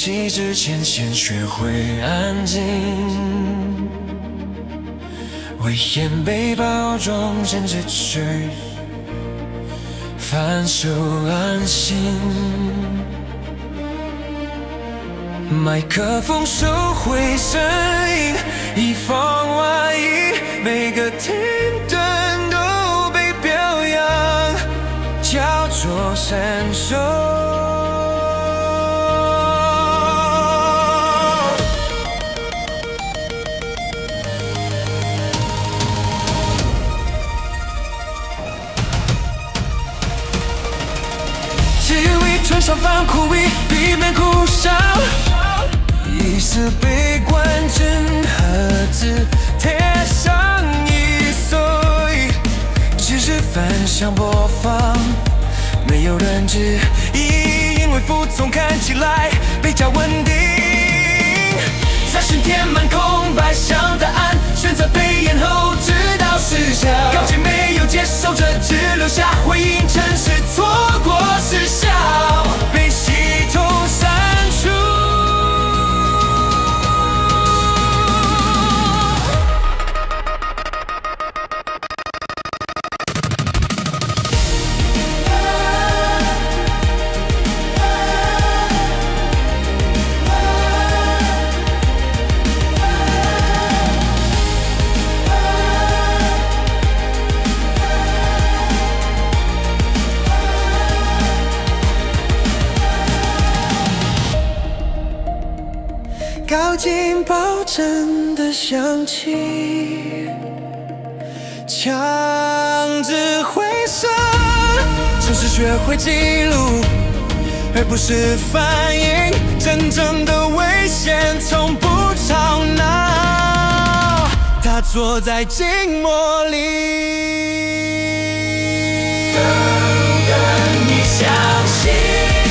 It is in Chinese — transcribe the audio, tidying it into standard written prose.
起之前，先学会安静。危险被包装成秩序，反手安心。麦克风收回声音，以防万一，每个停顿都被表扬，叫做闪烁。气味穿上防护衣，避免哭笑。一丝悲观症盒子贴上一所以只是反向播放，没有人质疑，因为服从看起来比较稳定。杂讯填满空白，想答案，选择被延后，直到失效。告诫没有接受者，只留下回应，城市错过时效，被系统删除。靠近抱枕的香气，强制回声，只是学会记录，而不是反应。真正的危险从不吵闹，他坐在静默里，等你相信。